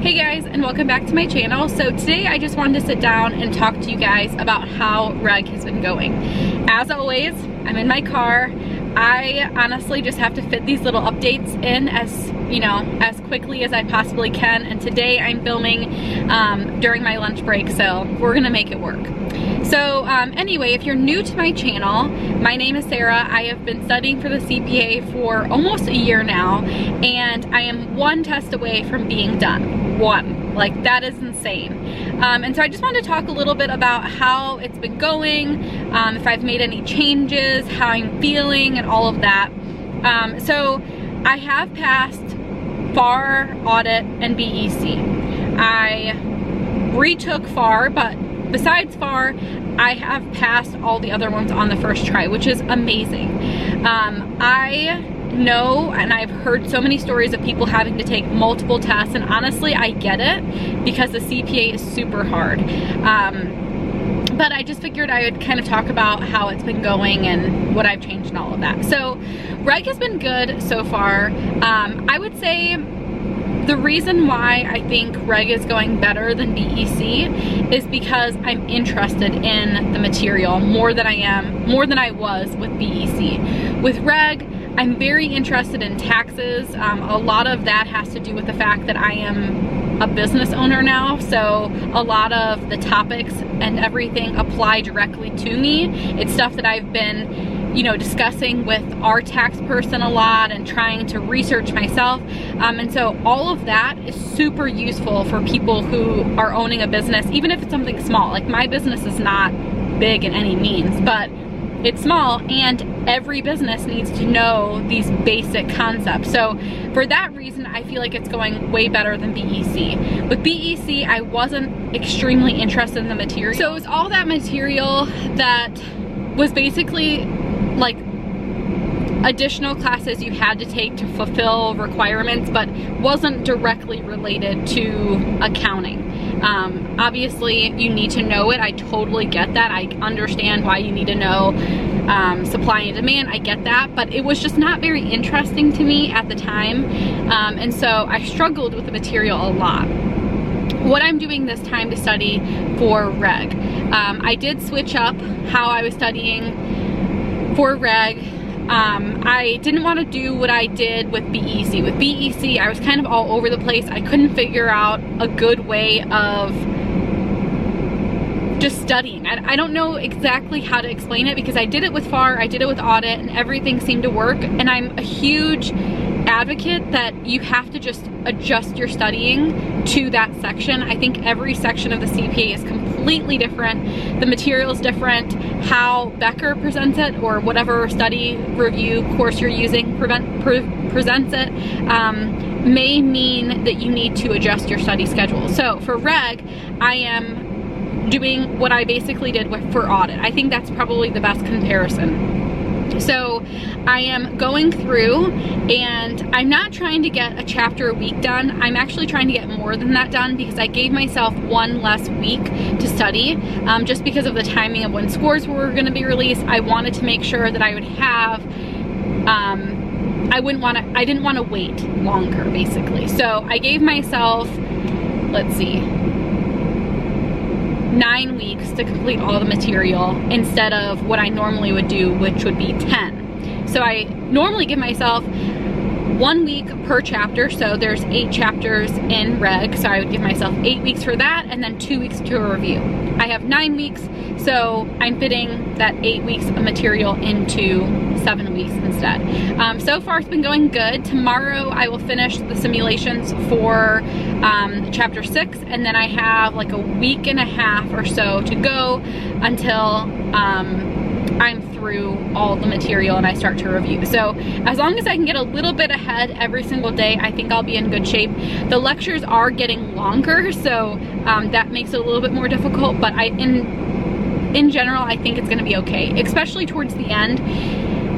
Hey guys, and welcome back to my channel. So today I just wanted to sit down and talk to you guys about how reg has been going. As always, I'm in my car. I honestly just have to fit these little updates in as quickly as I possibly can, and today I'm filming during my lunch break, so we're gonna make it work. So anyway, if you're new to my channel, my name is Sarah. I have been studying for the CPA for almost a year now, and I am one test away from being done. One. Like, that is insane. And so I just wanted to talk a little bit about how it's been going, if I've made any changes, how I'm feeling, and all of that. So I have passed FAR, audit, and BEC. I retook FAR, but besides FAR, I have passed all the other ones on the first try, which is amazing. I know, and I've heard so many stories of people having to take multiple tests, and honestly, I get it because the CPA is super hard. But I just figured I would kind of talk about how it's been going and what I've changed and all of that. So reg has been good so far. I would say the reason why I think reg is going better than BEC is because I'm interested in the material more than I was with BEC. With reg, I'm very interested in taxes. A lot of that has to do with the fact that I am a business owner now, so a lot of the topics and everything apply directly to me. It's stuff that I've been discussing with our tax person a lot and trying to research myself. And so all of that is super useful for people who are owning a business, even if it's something small. Like, my business is not big in any means, but it's small, and every business needs to know these basic concepts. So for that reason, I feel like it's going way better than BEC. With BEC, I wasn't extremely interested in the material. So it was all that material that was basically like additional classes you had to take to fulfill requirements, but wasn't directly related to accounting. Obviously you need to know it. I totally get that. I understand why you need to know supply and demand. I get that, but it was just not very interesting to me at the time. And so I struggled with the material a lot. What I'm doing this time to study for reg, I did switch up how I was studying for reg. I didn't want to do what I did with BEC. With BEC, I was kind of all over the place. I couldn't figure out a good way of just studying. I don't know exactly how to explain it, because I did it with FAR, I did it with audit, and everything seemed to work. And I'm a huge advocate that you have to just adjust your studying to that section. I think every section of the CPA is completely different. The material is different. How Becker presents it, or whatever study review course you're using presents it, may mean that you need to adjust your study schedule. So for reg, I am doing what I basically did for audit. I think that's probably the best comparison. So I am going through, and I'm not trying to get a chapter a week done. I'm actually trying to get more than that done, because I gave myself one less week to study, just because of the timing of when scores were going to be released. I wanted to make sure that I would have, I didn't want to wait longer, basically. So I gave myself, let's see, 9 weeks to complete all the material instead of what I normally would do, which would be 10. So I normally give myself 1 week per chapter, so there's 8 chapters in reg, so I would give myself 8 weeks for that, and then 2 weeks to review. I have 9 weeks, so I'm fitting that 8 weeks of material into 7 weeks instead. So far it's been going good. Tomorrow I will finish the simulations for chapter 6, and then I have like a week and a half or so to go until I'm through all the material and I start to review. So as long as I can get a little bit ahead every single day, I think I'll be in good shape. The lectures are getting longer, so that makes it a little bit more difficult, but in general, I think it's gonna be okay, especially towards the end.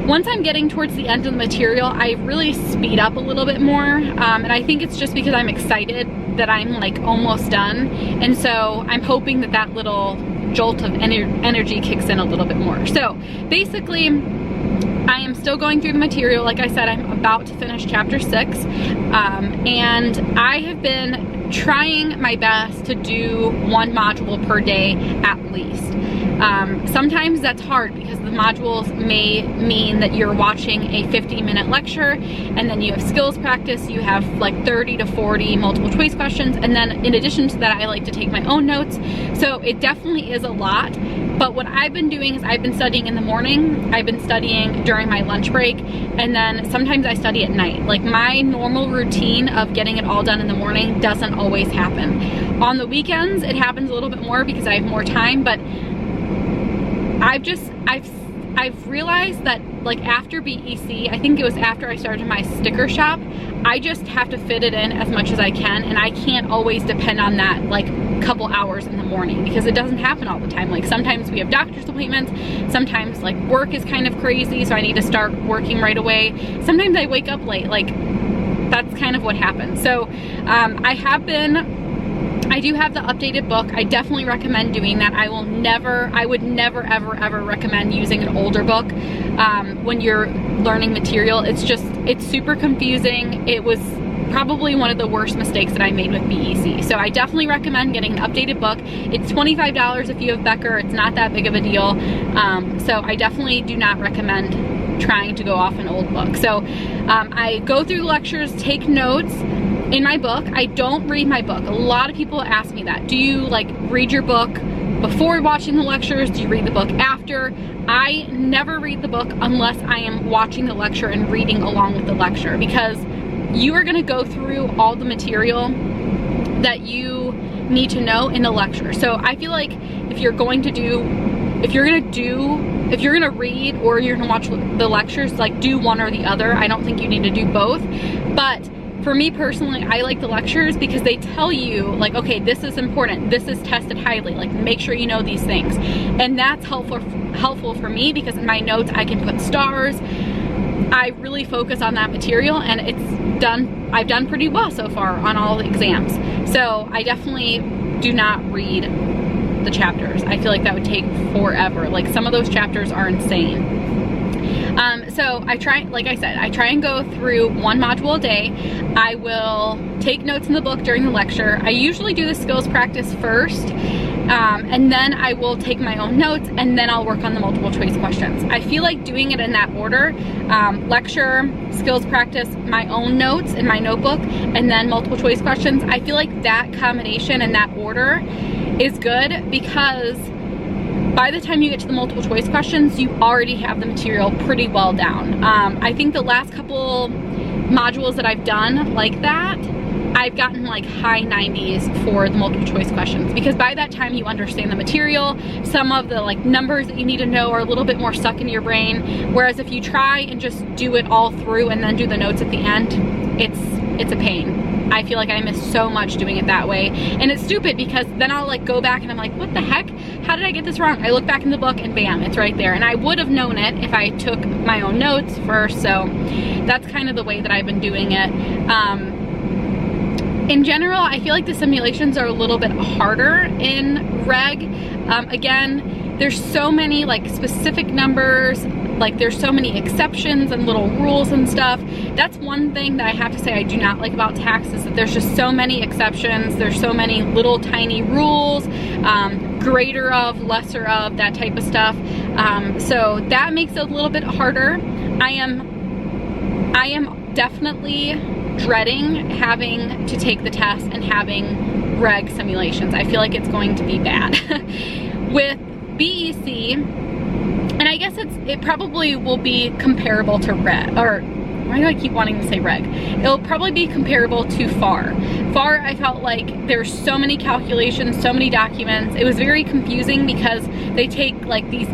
Once I'm getting towards the end of the material, I really speed up a little bit more, and I think it's just because I'm excited that I'm like almost done, and so I'm hoping that that little jolt of energy kicks in a little bit more. So basically, I am still going through the material. Like I said, I'm about to finish chapter 6, and I have been trying my best to do one module per day at least. Sometimes that's hard because the modules may mean that you're watching a 50-minute lecture, and then you have skills practice, you have like 30 to 40 multiple choice questions, and then in addition to that I like to take my own notes. So it definitely is a lot. But what I've been doing is I've been studying in the morning, I've been studying during my lunch break, and then sometimes I study at night. Like my normal routine of getting it all done in the morning doesn't always happen. On the weekends it happens a little bit more because I have more time, but I've realized that like after BEC, I think it was after I started my sticker shop, I just have to fit it in as much as I can, and I can't always depend on that like couple hours in the morning because it doesn't happen all the time. Like sometimes we have doctor's appointments, sometimes like work is kind of crazy, so I need to start working right away. Sometimes I wake up late, like that's kind of what happens. So I do have the updated book. I definitely recommend doing that. I would never ever recommend using an older book when you're learning material. It's super confusing. It was probably one of the worst mistakes that I made with BEC. So I definitely recommend getting an updated book. It's $25 if you have Becker. It's not that big of a deal. So I definitely do not recommend trying to go off an old book. So I go through the lectures, take notes. In my book, I don't read my book. A lot of people ask me that. Do you like read your book before watching the lectures? Do you read the book after? I never read the book unless I am watching the lecture and reading along with the lecture, because you are gonna go through all the material that you need to know in the lecture. So I feel like if you're gonna read or you're gonna watch the lectures, like do one or the other. I don't think you need to do both. But for me personally, I like the lectures because they tell you like, okay, this is important, this is tested highly, like make sure you know these things. And that's helpful for me because in my notes I can put stars. I really focus on that material, and I've done pretty well so far on all the exams. So I definitely do not read the chapters. I feel like that would take forever. Like some of those chapters are insane. So I try, like I said, I try and go through one module a day. I will take notes in the book during the lecture. I usually do the skills practice first, and then I will take my own notes, and then I'll work on the multiple choice questions. I feel like doing it in that order, lecture, skills practice, my own notes in my notebook, and then multiple choice questions. I feel like that combination and that order is good because by the time you get to the multiple choice questions, you already have the material pretty well down. I think the last couple modules that I've done like that, I've gotten like high 90s for the multiple choice questions, because by that time you understand the material. Some of the like numbers that you need to know are a little bit more stuck in your brain, whereas if you try and just do it all through and then do the notes at the end, it's a pain. I feel like I miss so much doing it that way, and it's stupid because then I'll like go back and I'm like, what the heck, how did I get this wrong? I look back in the book and bam, it's right there, and I would have known it if I took my own notes first. So that's kind of the way that I've been doing it. In general, I feel like the simulations are a little bit harder in reg. Again, there's so many like specific numbers, like there's so many exceptions and little rules and stuff. That's one thing that I have to say I do not like about tax, is that there's just so many exceptions. There's so many little tiny rules, greater of, lesser of, that type of stuff. So that makes it a little bit harder. I am definitely dreading having to take the test and having reg simulations. I feel like it's going to be bad. With BEC, and I guess it probably will be comparable to reg, or why do I keep wanting to say reg? It'll probably be comparable to FAR. FAR, I felt like there's so many calculations, so many documents. It was very confusing because they take like these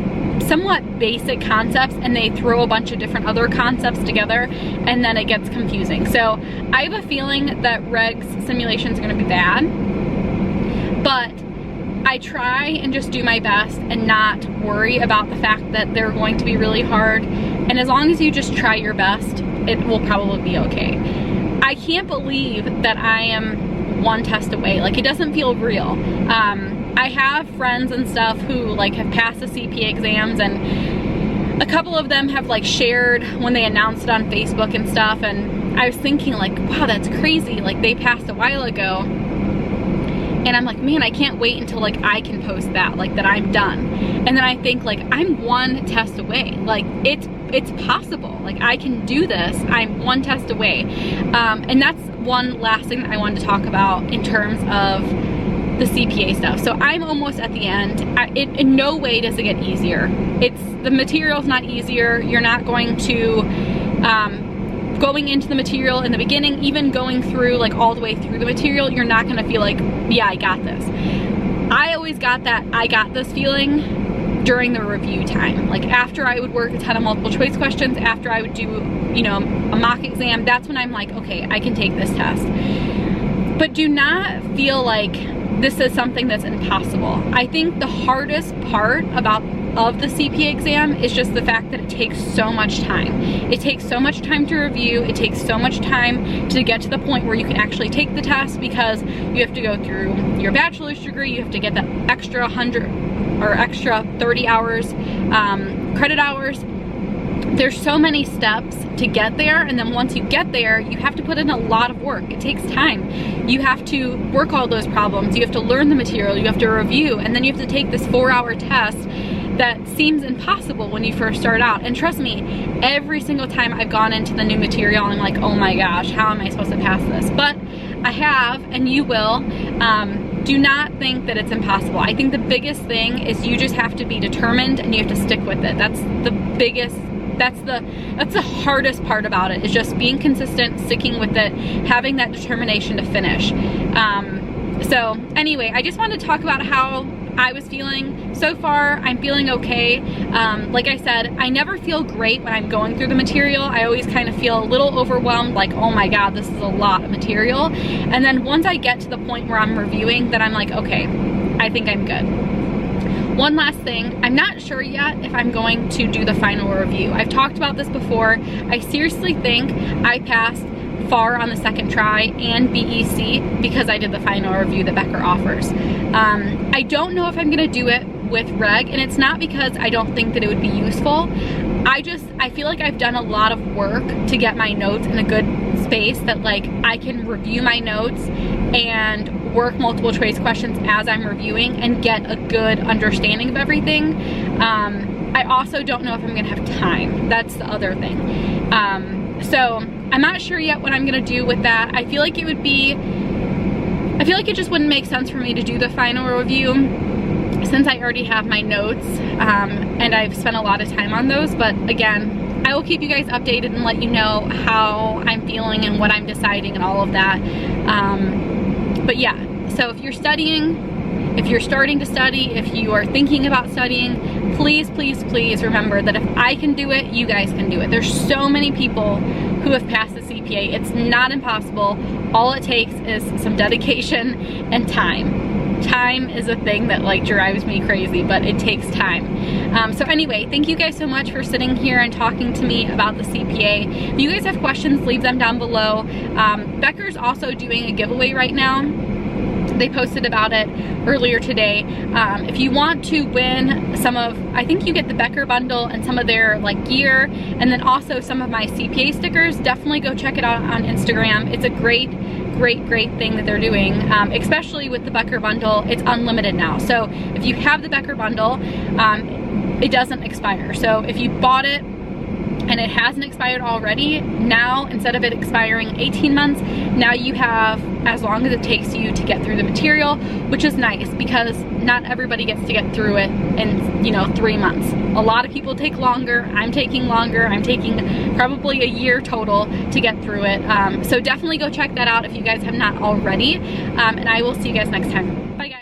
somewhat basic concepts and they throw a bunch of different other concepts together, and then it gets confusing. So I have a feeling that reg's simulations are gonna be bad, but I try and just do my best and not worry about the fact that they're going to be really hard. And as long as you just try your best, it will probably be okay. I can't believe that I am one test away. Like, it doesn't feel real. I have friends and stuff who like have passed the CPA exams, and a couple of them have like shared when they announced it on Facebook and stuff, and I was thinking like, wow, that's crazy. Like, they passed a while ago. And I'm like, man, I can't wait until like I can post that, like that I'm done. And then I think like I'm one test away. Like it's possible. Like I can do this. I'm one test away. And that's one last thing that I wanted to talk about in terms of the CPA stuff. So I'm almost at the end. In no way does it get easier. The material's not easier. You're not going to, going into the material in the beginning, even going through like all the way through the material, you're not gonna feel like, yeah, I got this. I always got that I got this feeling during the review time. Like after I would work a ton of multiple choice questions, after I would do, you know, a mock exam, that's when I'm like, okay, I can take this test. But do not feel like this is something that's impossible. I think the hardest part of the CPA exam is just the fact that it takes so much time. It takes so much time to review. It takes so much time to get to the point where you can actually take the test, because you have to go through your bachelor's degree, you have to get that extra 100 or extra 30 hours, credit hours. There's so many steps to get there, and then once you get there, you have to put in a lot of work. It takes time. You have to work all those problems. You have to learn the material. You have to review, and then you have to take this 4-hour test that seems impossible when you first start out. And trust me, every single time I've gone into the new material, I'm like, oh my gosh, how am I supposed to pass this? But I have, and you will. Do not think that it's impossible. I think the biggest thing is you just have to be determined, and you have to stick with it. That's the biggest, that's the hardest part about it, is just being consistent, sticking with it, having that determination to finish. So anyway, I just wanted to talk about how I was feeling. So far, I'm feeling okay. Like I said, I never feel great when I'm going through the material. I always kind of feel a little overwhelmed, like, oh my God, this is a lot of material. And then once I get to the point where I'm reviewing, then I'm like, okay, I think I'm good. One last thing, I'm not sure yet if I'm going to do the final review. I've talked about this before. I seriously think I passed FAR on the second try and BEC because I did the final review that Becker offers. I don't know if I'm gonna do it with reg, and it's not because I don't think that it would be useful. I feel like I've done a lot of work to get my notes in a good space that like I can review my notes and work multiple choice questions as I'm reviewing and get a good understanding of everything. I also don't know if I'm gonna have time. That's the other thing. So I'm not sure yet what I'm gonna do with that. I feel like it just wouldn't make sense for me to do the final review since I already have my notes, and I've spent a lot of time on those. But again, I will keep you guys updated and let you know how I'm feeling and what I'm deciding and all of that. But yeah, so if you're studying, if you're starting to study, if you are thinking about studying, please, please, please remember that if I can do it, you guys can do it. There's so many people who have passed the CPA. It's not impossible. All it takes is some dedication and time. Time is a thing that like drives me crazy, but it takes time. So anyway, thank you guys so much for sitting here and talking to me about the CPA. If you guys have questions, leave them down below. Becker's also doing a giveaway right now. They posted about it earlier today. If you want to win some of, I think you get the Becker bundle and some of their like gear, and then also some of my CPA stickers, definitely go check it out on Instagram. It's a great thing that they're doing, especially with the Becker bundle. It's unlimited now. So if you have the Becker bundle, it doesn't expire. So if you bought it and it hasn't expired already, now instead of it expiring 18 months, now you have as long as it takes you to get through the material, which is nice because not everybody gets to get through it in, you know, 3 months. A lot of people take longer. I'm taking longer. I'm taking probably a year total to get through it. So definitely go check that out if you guys have not already. And I will see you guys next time. Bye guys.